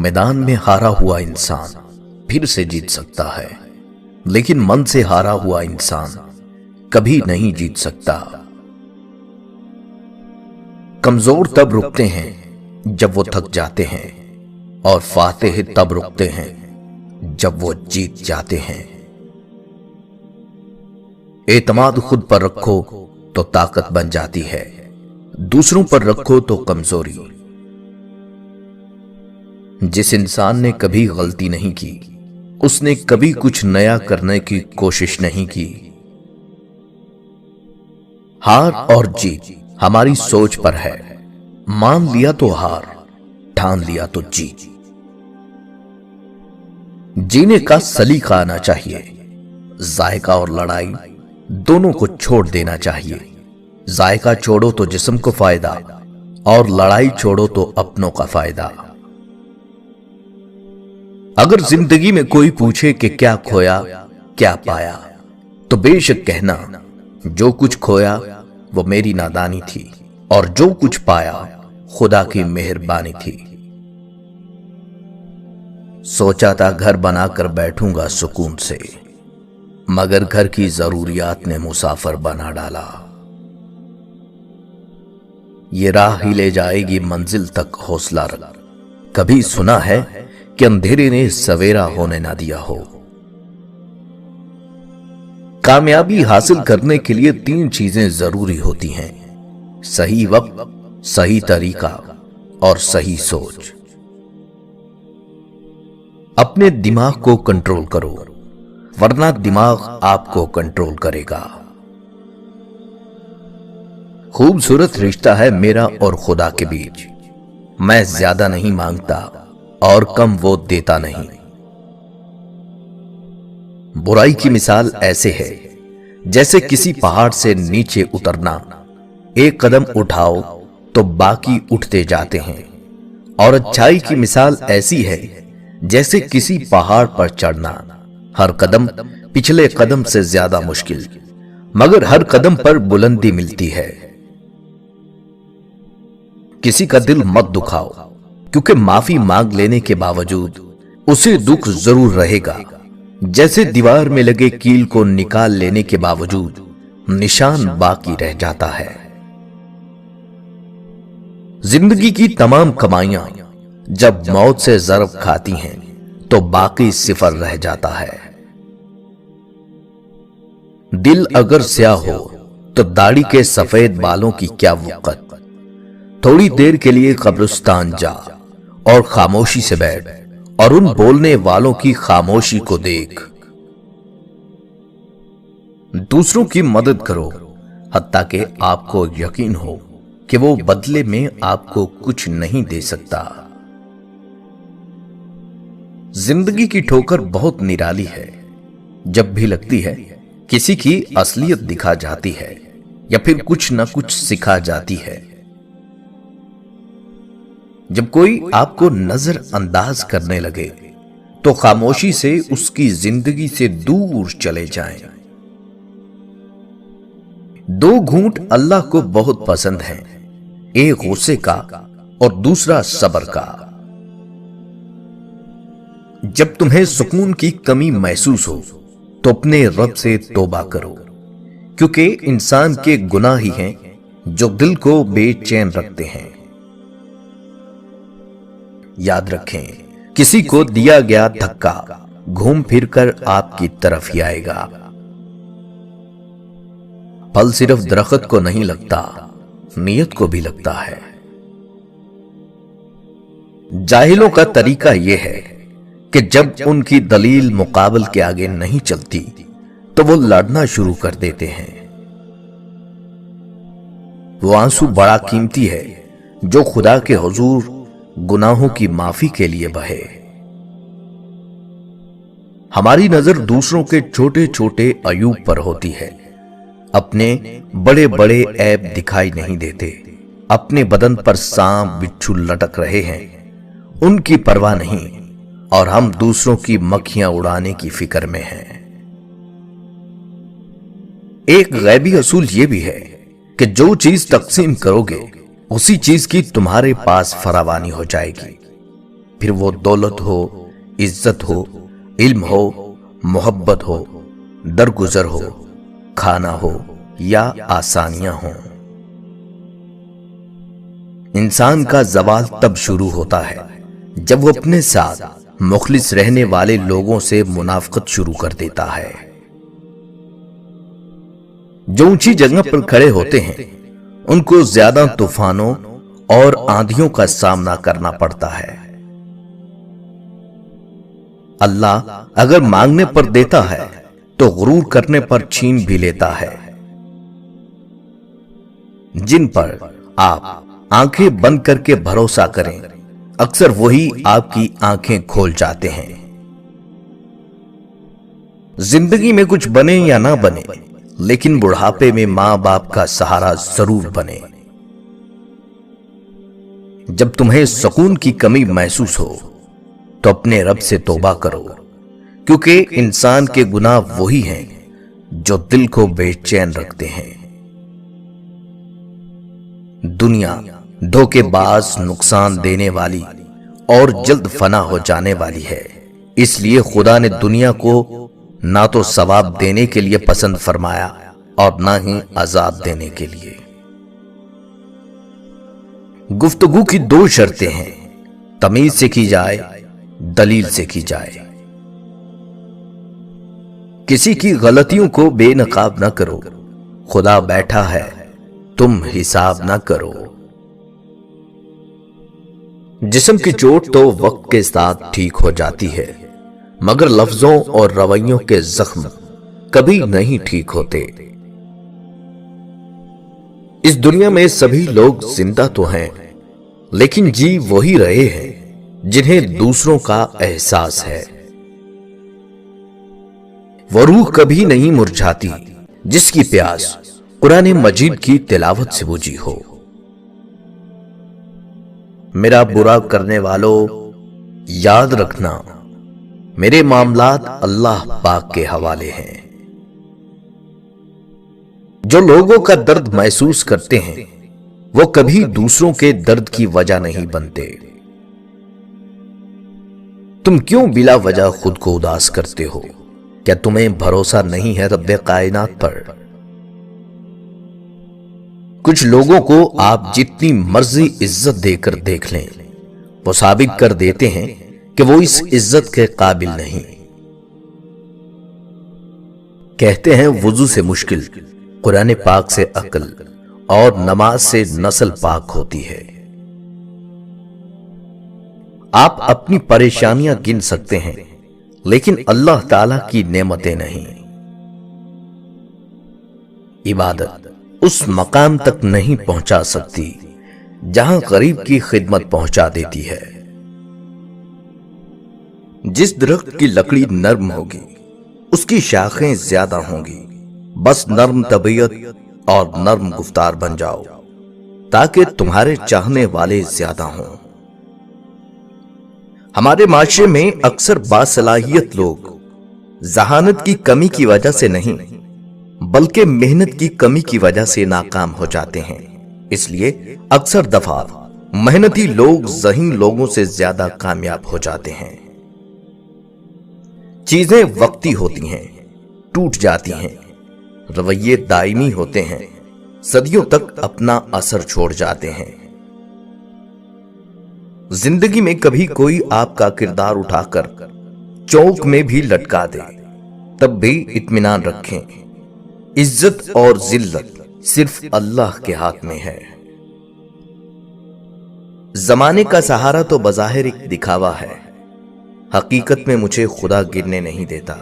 मैदान में हारा हुआ इंसान फिर से जीत सकता है, लेकिन मन से हारा हुआ इंसान कभी नहीं जीत सकता। कमजोर तब रुकते हैं जब वो थक जाते हैं, और फातेह तब रुकते हैं जब वो जीत जाते हैं। एतमाद खुद पर रखो तो ताकत बन जाती है, दूसरों पर रखो तो कमजोरी। जिस इंसान ने कभी गलती नहीं की, उसने कभी कुछ नया करने की कोशिश नहीं की। हार और जीत हमारी सोच पर है। मान लिया तो हार, ठान लिया तो जीत। जीने का सलीका आना चाहिए। जायका और लड़ाई दोनों को छोड़ देना चाहिए। जायका छोड़ो तो जिस्म को फायदा, और लड़ाई छोड़ो तो अपनों का फायदा। अगर जिंदगी में कोई पूछे कि क्या खोया क्या पाया, तो बेशक कहना जो कुछ खोया वो मेरी नादानी थी, और जो कुछ पाया खुदा की मेहरबानी थी। सोचा था घर बनाकर बैठूंगा सुकून से, मगर घर की जरूरियात ने मुसाफिर बना डाला। ये राह ही ले जाएगी मंजिल तक, हौसला रख। कभी सुना है कि अंधेरे ने सवेरा होने ना दिया हो। कामयाबी हासिल करने के लिए 3 चीजें जरूरी होती हैं: सही वक्त, सही तरीका और सही सोच। अपने दिमाग को कंट्रोल करो, वरना दिमाग आपको कंट्रोल करेगा। खूबसूरत रिश्ता है मेरा और खुदा के बीच। मैं ज्यादा नहीं मांगता और कम वो देता नहीं। बुराई की मिसाल ऐसे है जैसे किसी पहाड़ से नीचे उतरना। एक कदम उठाओ तो बाकी उठते जाते हैं, और अच्छाई की मिसाल ऐसी है जैसे किसी पहाड़ पर चढ़ना। हर कदम पिछले कदम से ज्यादा मुश्किल, मगर हर कदम पर बुलंदी मिलती है। किसी का दिल मत दुखाओ, क्योंकि माफी मांग लेने के बावजूद उसे दुख जरूर रहेगा। जैसे दीवार में लगे कील को निकाल लेने के बावजूद निशान बाकी रह जाता है। जिंदगी की तमाम कमाइयां जब मौत से ज़रब खाती हैं, तो बाकी सिफर रह जाता है। दिल अगर स्याह हो तो दाढ़ी के सफेद बालों की क्या वक़्त। थोड़ी देर के लिए कब्रिस्तान जा और खामोशी से बैठ, और उन बोलने वालों की खामोशी को देख। दूसरों की मदद करो, हत्ता कि आपको यकीन हो कि वो बदले में आपको कुछ नहीं दे सकता। जिंदगी की ठोकर बहुत निराली है। जब भी लगती है किसी की असलियत दिखा जाती है, या फिर कुछ ना कुछ सिखा जाती है। जब कोई आपको नजरअंदाज करने लगे, तो खामोशी से उसकी जिंदगी से दूर चले जाएं। 2 घूंट अल्लाह को बहुत पसंद हैं, एक गुस्से का और दूसरा सब्र का। जब तुम्हें सुकून की कमी महसूस हो, तो अपने रब से तौबा करो, क्योंकि इंसान के गुनाह ही हैं जो दिल को बेचैन रखते हैं। याद रखें, किसी को दिया गया धक्का घूम फिर कर आपकी तरफ ही आएगा। फल सिर्फ दरख्त को नहीं लगता, नियत को भी लगता है। जाहिलों का तरीका यह है कि जब उनकी दलील मुकाबल के आगे नहीं चलती, तो वो लड़ना शुरू कर देते हैं। वो आंसू बड़ा कीमती है जो खुदा के हुजूर गुनाहों की माफी के लिए बहे। हमारी नजर दूसरों के छोटे छोटे अयूब पर होती है। अपने बड़े बड़े ऐब दिखाई नहीं देते। अपने बदन पर सांप बिच्छू लटक रहे हैं, उनकी परवाह नहीं, और हम दूसरों की मक्खियां उड़ाने की फिक्र में हैं। एक गैबी असूल यह भी है कि जो चीज तकसीम करोगे, उसी चीज की तुम्हारे पास फरावानी हो जाएगी। پھر وہ دولت ہو، عزت ہو، علم ہو، محبت ہو، درگزر ہو، کھانا ہو یا آسانیاں ہوں۔ انسان کا زوال تب شروع ہوتا ہے جب وہ اپنے ساتھ مخلص رہنے والے لوگوں سے منافقت شروع کر دیتا ہے۔ جو اونچی جگہ پر کھڑے ہوتے ہیں ان کو زیادہ طوفانوں اور آندھیوں کا سامنا کرنا پڑتا ہے۔ اللہ اگر مانگنے پر دیتا ہے تو غرور کرنے پر چھین بھی لیتا ہے۔ جن پر آپ آنکھیں بند کر کے بھروسہ کریں اکثر وہی آپ کی آنکھیں کھول جاتے ہیں۔ زندگی میں کچھ بنے یا نہ بنے لیکن بڑھاپے میں ماں باپ کا سہارا ضرور بنے۔ جب تمہیں سکون کی کمی محسوس ہو تو اپنے رب سے توبہ کرو، کیونکہ انسان کے گناہ وہی ہیں جو دل کو بے چین رکھتے ہیں۔ دنیا دھوکے باز، نقصان دینے والی اور جلد فنا ہو جانے والی ہے، اس لیے خدا نے دنیا کو نہ تو ثواب دینے کے لیے پسند فرمایا اور نہ ہی عذاب دینے کے لیے۔ گفتگو کی دو شرطیں ہیں، تمیز سے کی جائے، دلیل سے کی جائے۔ کسی کی غلطیوں کو بے نقاب نہ کرو، خدا بیٹھا ہے، تم حساب نہ کرو۔ جسم کی چوٹ تو وقت کے ساتھ ٹھیک ہو جاتی ہے، مگر لفظوں اور رویوں کے زخم کبھی نہیں ٹھیک ہوتے۔ اس دنیا میں سبھی لوگ زندہ تو ہیں لیکن جی وہی رہے ہیں جنہیں دوسروں کا احساس ہے۔ وہ روح کبھی نہیں مرجھاتی جس کی پیاس قرآن مجید کی تلاوت سے بجھی ہو۔ میرا برا کرنے والوں یاد رکھنا، میرے معاملات اللہ پاک کے حوالے ہیں۔ جو لوگوں کا درد محسوس کرتے ہیں وہ کبھی دوسروں کے درد کی وجہ نہیں بنتے۔ تم کیوں بلا وجہ خود کو اداس کرتے ہو؟ کیا تمہیں بھروسہ نہیں ہے رب کائنات پر؟ کچھ لوگوں کو آپ جتنی مرضی عزت دے کر دیکھ لیں، وہ ثابت کر دیتے ہیں کہ وہ اس عزت کے قابل نہیں۔ کہتے ہیں وضو سے مشکل، قرآن پاک سے عقل اور نماز سے نسل پاک ہوتی ہے۔ آپ اپنی پریشانیاں گن سکتے ہیں لیکن اللہ تعالی کی نعمتیں نہیں۔ عبادت اس مقام تک نہیں پہنچا سکتی جہاں غریب کی خدمت پہنچا دیتی ہے۔ جس درخت کی لکڑی نرم ہوگی اس کی شاخیں زیادہ ہوں گی۔ بس نرم طبیعت اور نرم گفتار بن جاؤ تاکہ تمہارے چاہنے والے زیادہ ہوں۔ ہمارے معاشرے میں اکثر باصلاحیت لوگ ذہانت کی کمی کی وجہ سے نہیں بلکہ محنت کی کمی کی وجہ سے ناکام ہو جاتے ہیں۔ اس لیے اکثر دفعہ محنتی لوگ ذہین لوگوں سے زیادہ کامیاب ہو جاتے ہیں۔ چیزیں وقتی ہوتی ہیں، ٹوٹ جاتی ہیں، رویے دائمی ہوتے ہیں، صدیوں تک اپنا اثر چھوڑ جاتے ہیں۔ زندگی میں کبھی کوئی آپ کا کردار اٹھا کر چوک میں بھی لٹکا دے تب بھی اطمینان رکھیں، عزت اور ذلت صرف اللہ کے ہاتھ میں ہے۔ زمانے کا سہارا تو بظاہر ایک دکھاوا ہے، حقیقت میں مجھے خدا گرنے نہیں دیتا۔